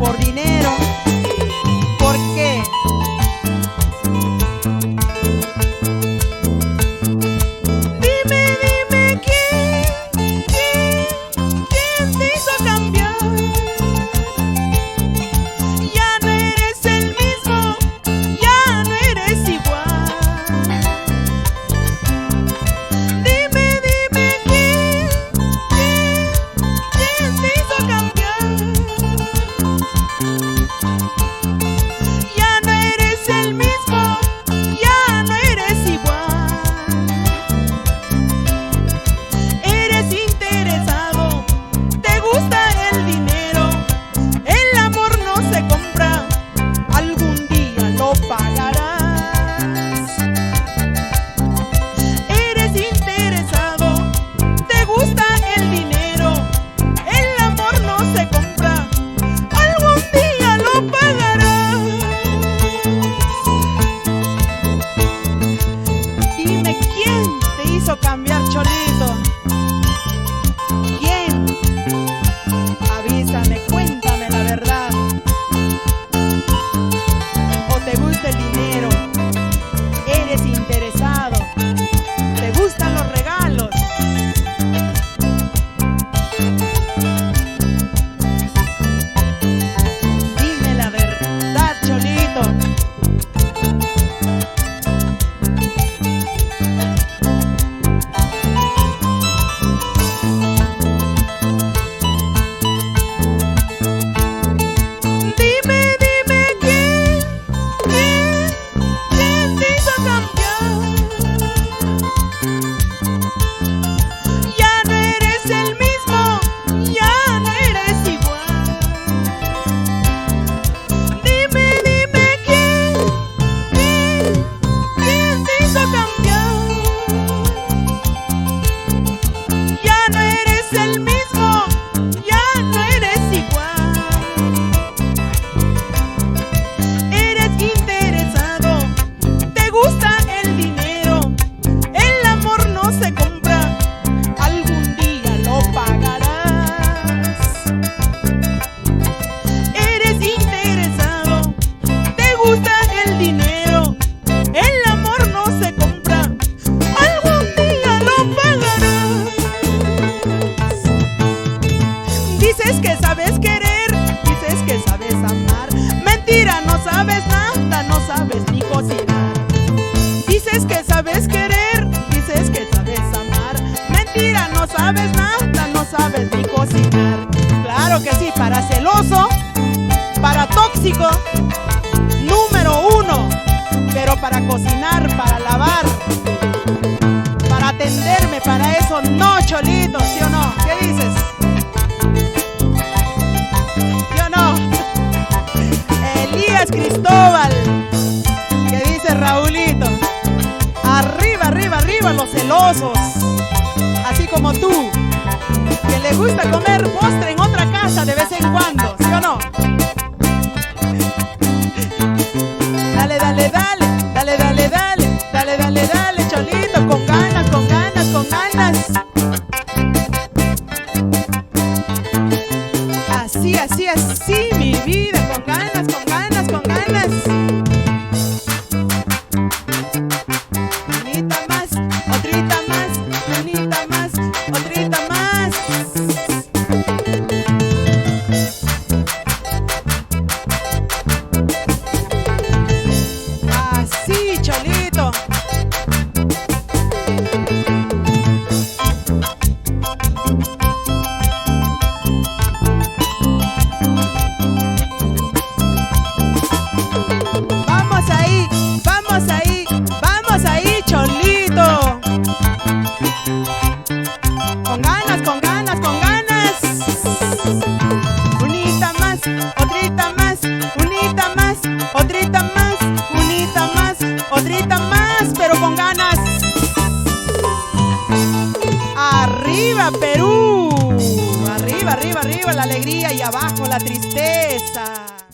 por dinero. ¿Por qué? Dime quién te hizo cambiar. Ya no eres el mismo, ya no eres igual. Dime quién te hizo cambiar. Ya no eres el mismo, ya no eres igual. Eres interesado, te gusta el dinero. El amor no se compra, algún día lo pagarás. Eres interesado, te gusta el dinero. El amor no se compra, algún día lo pagarás. Dime quién te hizo cambiar, Cholito. ¿Quién? Avísame, cuéntame la verdad. ¿O te gusta el dinero? ¿Eres interesado? ¿Te gustan los regalos? Dime la verdad, Cholito. Dime quién te hizo cambiar. Ya no eres el mismo, ya no eres igual. Dime quién te hizo cambiar. Ya no eres el mismo, ya no eres igual. Eres interesado, te gusta el dinero. El amor no se compra, algún día lo pagarás. Eres interesado, te gusta el dinero. El amor no se compra, algún día lo pagarás. Dices que sabes querer, dices que sabes amar. Mentira, no sabes nada, no sabes ni cocinar. Dices que sabes querer, dices que sabes amar. Mentira, no sabes nada, no sabes ni cocinar. Claro que sí, para celoso, para tóxico, número 1. Pero para cocinar, para lavar, para atenderme, para eso no, Cholito, ¿sí o no? ¿Qué dices? ¿Sí o no? Elías Cristóbal, ¿qué dice Raulito? Arriba, arriba, arriba los celosos, así como tú, que le gusta comer postre en otra casa de vez en cuando, ¿sí o no? Dale, dale, dale, dale, dale, dale, dale, dale, dale, Cholito, con ganas, con ganas, con ganas. Así, así, así, mi vida, con ganas, con ganas, con ganas. Unita más, otrita más, unita más, otrita más. Así, Cholito. Vamos ahí, vamos ahí, vamos ahí, Cholito. Con ganas, con ganas, con ganas. Unita más, otrita más, unita más, otrita más, unita más, otrita más, pero con ganas. Arriba, Perú. Arriba, arriba, arriba la alegría y abajo la tristeza.